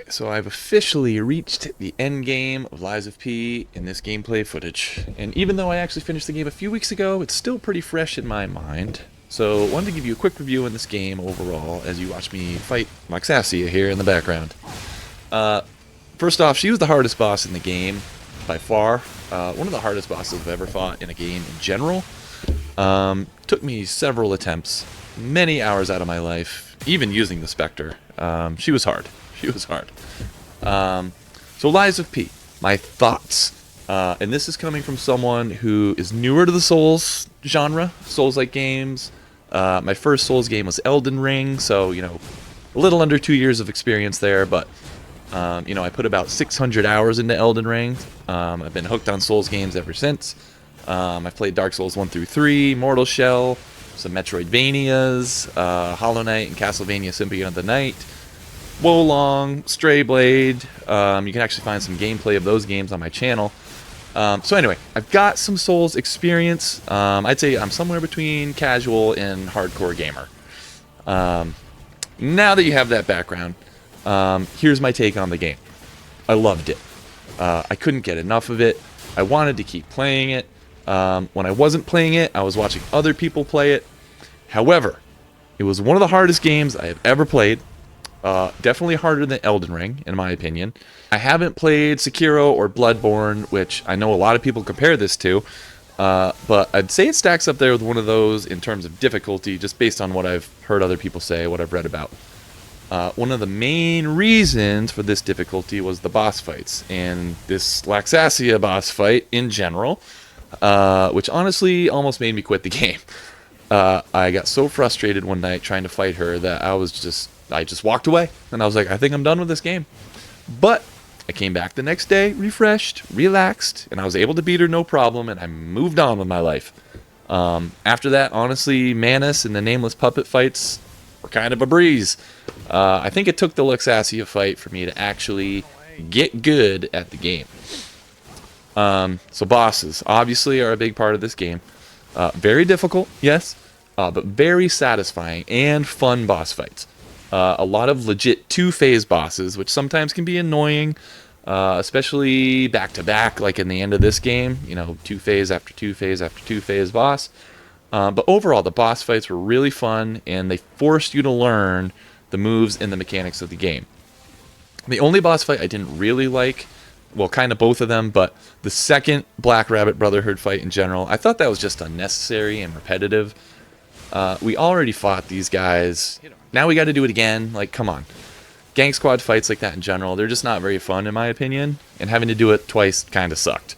Alright, so I've officially reached the end game of Lies of P in this gameplay footage. And even though I actually finished the game a few weeks ago, it's still pretty fresh in my mind. So I wanted to give you a quick review on this game overall as you watch me fight Laxasia here in the background. First off, she was the hardest boss in the game by far. One of the hardest bosses I've ever fought in a game in general. Took me several attempts, many hours out of my life, even using the Spectre. She was hard. She was hard. So Lies of P, my thoughts. And this is coming from someone who is newer to the Souls genre, Souls-like games. My first Souls game was Elden Ring, so, you know, a little under 2 years of experience there, but, you know, I put about 600 hours into Elden Ring. I've been hooked on Souls games ever since. I've played Dark Souls 1 through 3, Mortal Shell, some Metroidvanias, Hollow Knight and Castlevania Symphony of the Night, Wolong, Stray Blade. You can actually find some gameplay of those games on my channel. So anyway, I've got some Souls experience. I'd say I'm somewhere between casual and hardcore gamer. Now that you have that background, here's my take on the game. I loved it. I couldn't get enough of it. I wanted to keep playing it. When I wasn't playing it, I was watching other people play it. However, it was one of the hardest games I have ever played. Definitely harder than Elden Ring, in my opinion. I haven't played Sekiro or Bloodborne, which I know a lot of people compare this to, but I'd say it stacks up there with one of those in terms of difficulty, just based on what I've heard other people say, what I've read about. One of the main reasons for this difficulty was the boss fights, and this Laxasia boss fight in general, which honestly almost made me quit the game. I got so frustrated one night trying to fight her that I just walked away, and I was like, I think I'm done with this game. But I came back the next day, refreshed, relaxed, and I was able to beat her no problem, and I moved on with my life. After that, honestly, Manus and the Nameless Puppet fights were kind of a breeze. I think it took the Laxasia fight for me to actually get good at the game. So bosses, obviously, are a big part of this game. Very difficult, yes, but very satisfying and fun boss fights. A lot of legit two-phase bosses, which sometimes can be annoying, especially back-to-back, like in the end of this game. You know, two-phase after two-phase after two-phase boss. But overall, the boss fights were really fun, and they forced you to learn the moves and the mechanics of the game. The only boss fight I didn't really like, well, kind of both of them, but the second Black Rabbit Brotherhood fight in general, I thought that was just unnecessary and repetitive. We already fought these guys. Now we got to do it again. Like, come on. Gang squad fights like that in general, they're just not very fun in my opinion, and having to do it twice kind of sucked.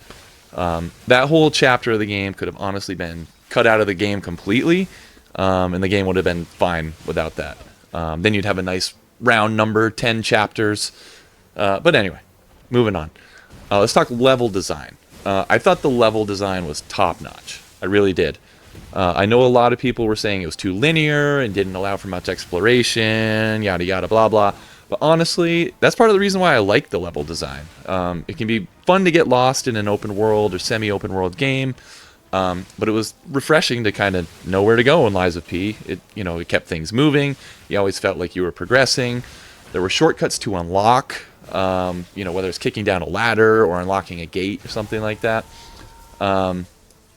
That whole chapter of the game could have honestly been cut out of the game completely, and the game would have been fine without that. Then you'd have a nice round number, 10 chapters. But anyway, moving on. Let's talk level design. I thought the level design was top-notch. I really did. I know a lot of people were saying it was too linear and didn't allow for much exploration, yada yada blah blah. But honestly, that's part of the reason why I like the level design. It can be fun to get lost in an open world or semi-open world game, but it was refreshing to kind of know where to go in Lies of P. It kept things moving. You always felt like you were progressing. There were shortcuts to unlock. Whether it's kicking down a ladder or unlocking a gate or something like that.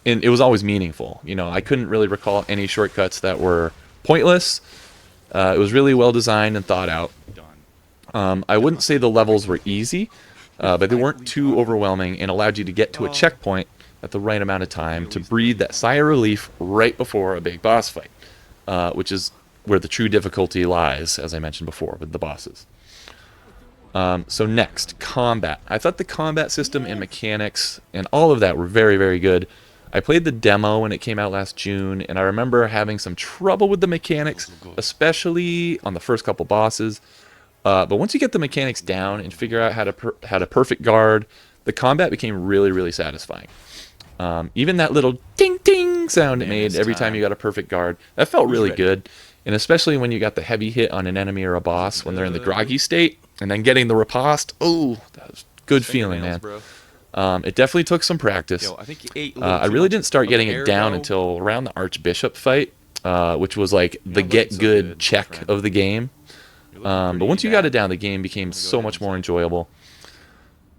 And it was always meaningful. I couldn't really recall any shortcuts that were pointless. It was really well designed and thought out. I wouldn't say the levels were easy, but they weren't too overwhelming and allowed you to get to a checkpoint at the right amount of time to breathe that sigh of relief right before a big boss fight, which is where the true difficulty lies, as I mentioned before, with the bosses. So next, combat. I thought the combat system and mechanics and all of that were very, very good. I played the demo when it came out last June, and I remember having some trouble with the mechanics, especially on the first couple bosses. But once you get the mechanics down and figure out how to perfect guard, the combat became really, really satisfying. Even that little ding-ding sound it made every time you got a perfect guard, that felt really good. And especially when you got the heavy hit on an enemy or a boss when they're in the groggy state, and then getting the riposte, oh, that was a good feeling, man. It definitely took some practice. I really didn't start getting it down until around the Archbishop fight, which was like the get good check of the game. But once you got it down, the game became so much more enjoyable.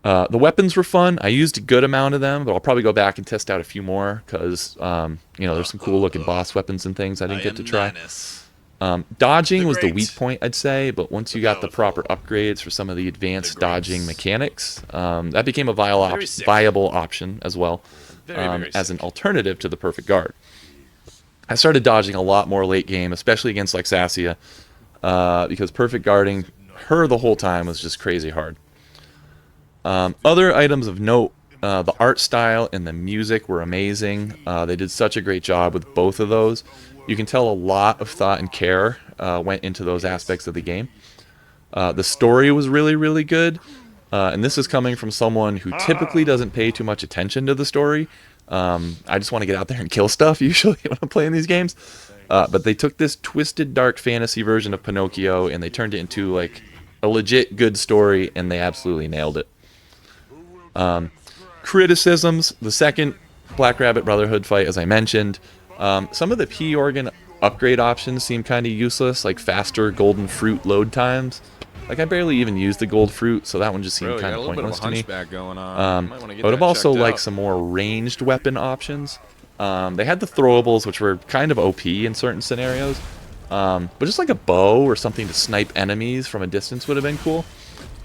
The weapons were fun. I used a good amount of them, but I'll probably go back and test out a few more because, you know, there's some cool looking boss weapons and things I didn't get to try. Dodging was the weak point, I'd say, but once you got the proper upgrades for some of the advanced dodging mechanics, that became a viable option as well, as an alternative to the perfect guard. I started dodging a lot more late game, especially against Laxasia, because perfect guarding her the whole time was just crazy hard. Other items of note, the art style and the music were amazing. They did such a great job with both of those. You can tell a lot of thought and care went into those aspects of the game. The story was really, really good. And this is coming from someone who typically doesn't pay too much attention to the story. I just want to get out there and kill stuff usually when I'm playing these games. But they took this twisted, dark fantasy version of Pinocchio and they turned it into like a legit good story, and they absolutely nailed it. Criticisms: the second Black Rabbit Brotherhood fight, as I mentioned, some of the P organ upgrade options seem kind of useless, like faster golden fruit load times. Like, I barely even used the gold fruit, so that one just seemed kind of pointless to me. I would have also liked some more ranged weapon options. They had the throwables, which were kind of OP in certain scenarios, but just like a bow or something to snipe enemies from a distance would have been cool.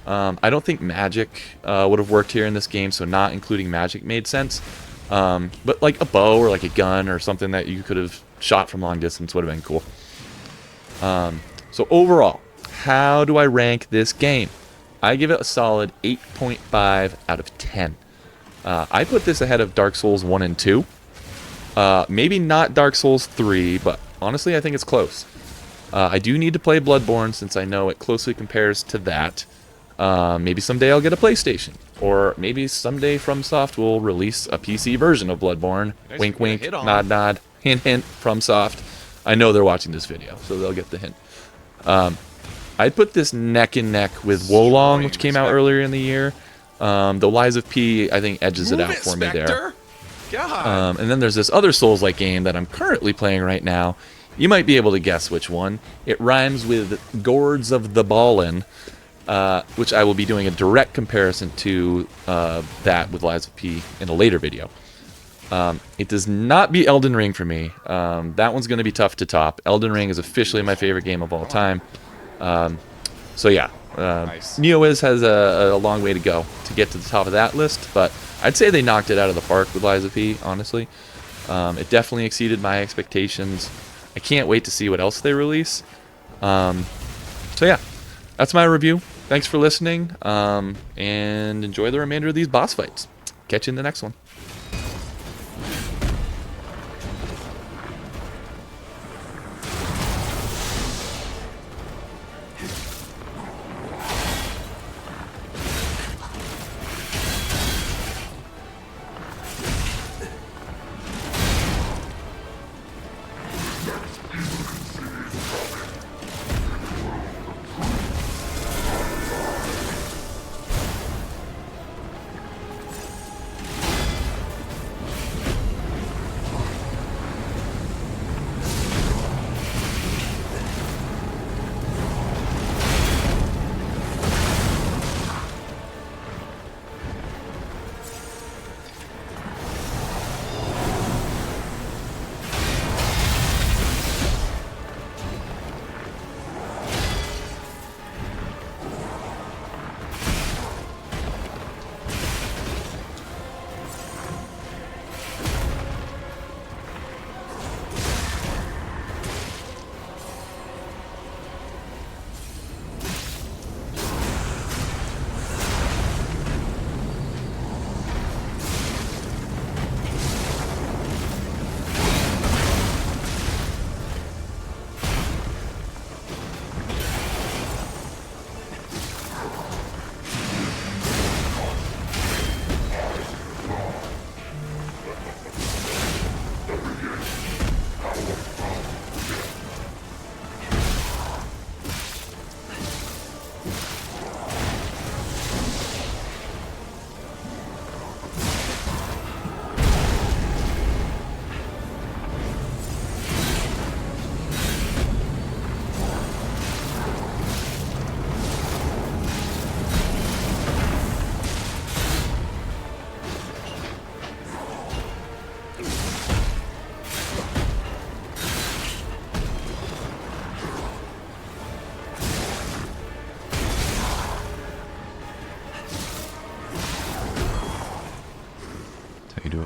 I don't think magic would have worked here in this game, so not including magic made sense. But like a bow or like a gun or something that you could have shot from long distance would have been cool. So overall, how do I rank this game? I give it a solid 8.5 out of 10. I put this ahead of Dark Souls 1 and 2. Maybe not Dark Souls 3, but honestly I think it's close. I do need to play Bloodborne since I know it closely compares to that. Maybe someday I'll get a PlayStation. Or maybe someday FromSoft will release a PC version of Bloodborne. Wink, wink, nod, nod, hint, hint, FromSoft. I know they're watching this video, so they'll get the hint. I'd put this neck and neck with Wolong, which came out earlier in the year. Though Lies of P, I think, edges it out for me there. And then there's this other Souls-like game that I'm currently playing right now. You might be able to guess which one. It rhymes with Gourds of the Ballin'. Which I will be doing a direct comparison to that with Lies of P in a later video. It does not beat Elden Ring for me. That one's going to be tough to top. Elden Ring is officially my favorite game of all time. So yeah, Neowiz has a long way to go to get to the top of that list, but I'd say they knocked it out of the park with Lies of P, honestly. It definitely exceeded my expectations. I can't wait to see what else they release. So yeah, that's my review. Thanks for listening, and enjoy the remainder of these boss fights. Catch you in the next one.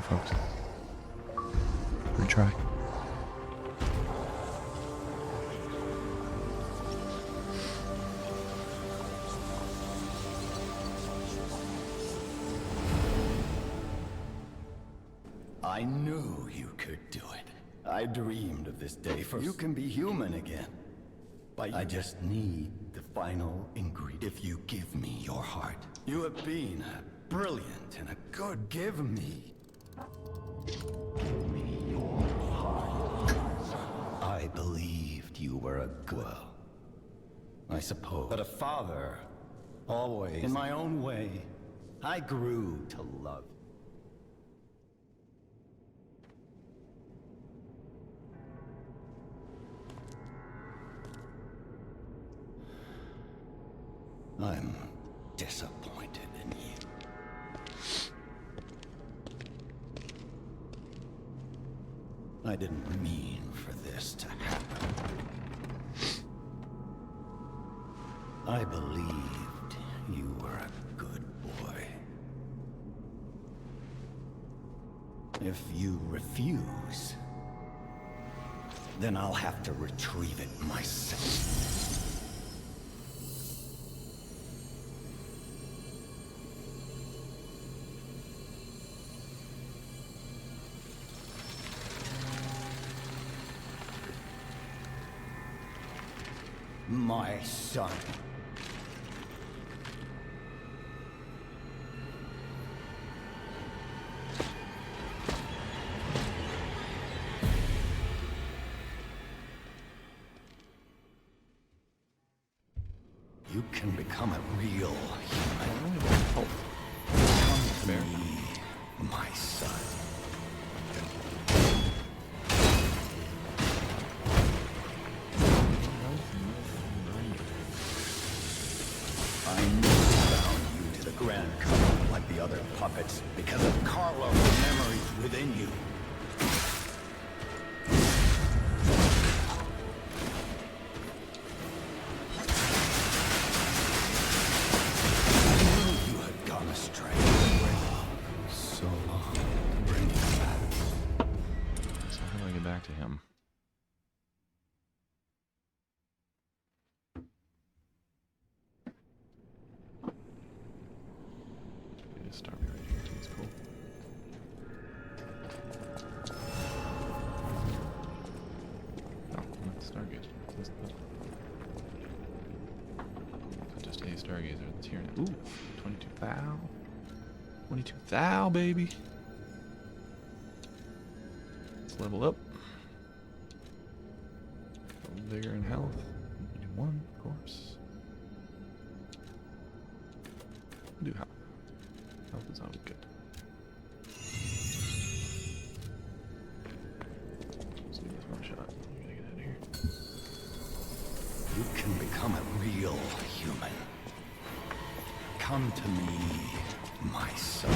folks. Retry. I knew you could do it. I dreamed of this day for you can be human again. But I just need the final ingredient. If you give me your heart. You have been brilliant and a good. Give me your heart. I believed you were a good. I suppose. But a father, always. In my own way, I grew to love. I'm disappointed in you. I didn't mean for this to happen. I believed you were a good boy. If you refuse, then I'll have to retrieve it myself. My son. You can become a real human. Come to me, my son. I never bound you to the Grand Covenant like the other puppets because of Carlo's memories within you. I knew you had gone astray. So long to bring you back. So how do I get back to him? Start me right here. That's cool. Oh, not the Stargazer. Is it just a Stargazer that's here now? Ooh, 22 thou. 22 thou, baby. Let's level up. A little bigger in health. 1, of course. Do health. Health is always good. Let's do this one shot. I'm gonna get out of here. You can become a real human. Come to me, my son.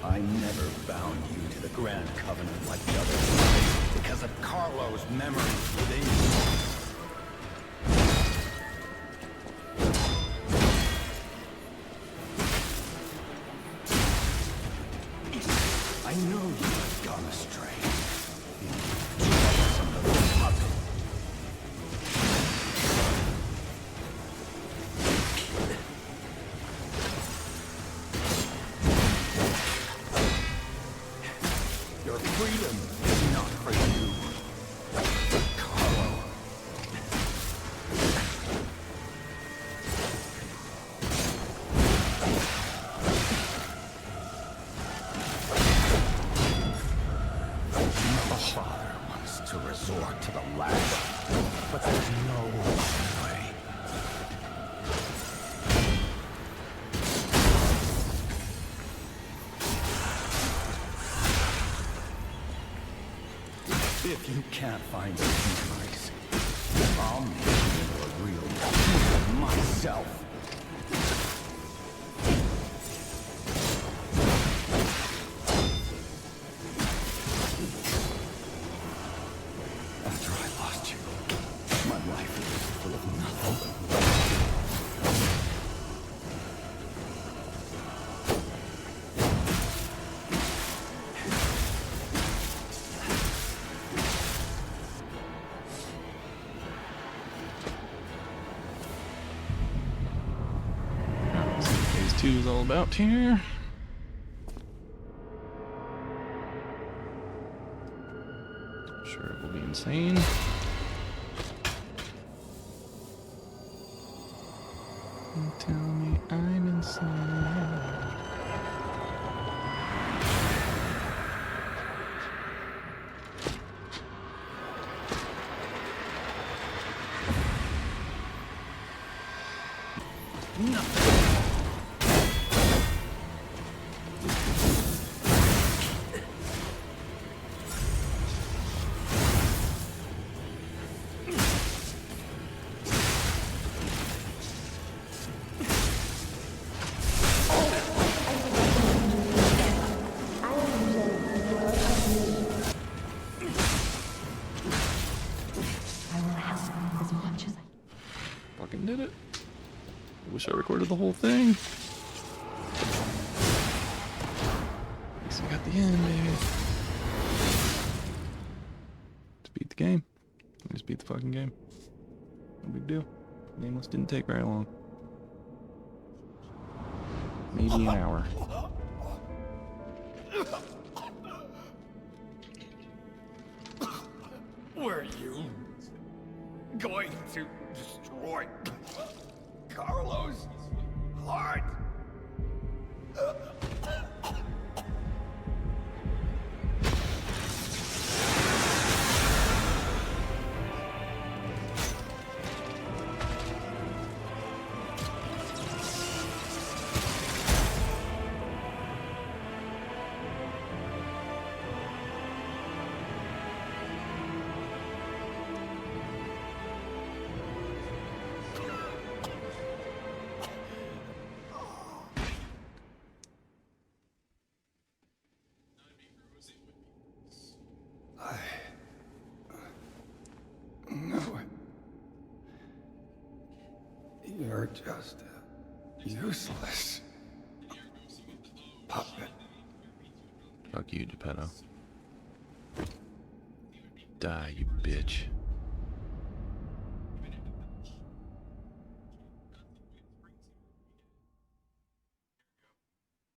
I never bound you to the Grand Covenant like the others because of Carlo's memories within you. I know you have gone astray. Some of the puppet. Your freedom is not for you, Carlo. No father wants to resort to the lash, but there's no other way. If you can't find a place, I'll make you a real human myself. After I lost you, my life 2 is all about here. I'm sure it will be insane. Don't tell me I'm insane. Fucking did it. I wish I recorded the whole thing. At least I got the end, baby. Just beat the game. I just beat the fucking game. No big deal. Nameless didn't take very long. Maybe an hour. Were you going to destroy Carlos' heart? You're just a useless puppet. Fuck you, Gipetto. Die, you bitch.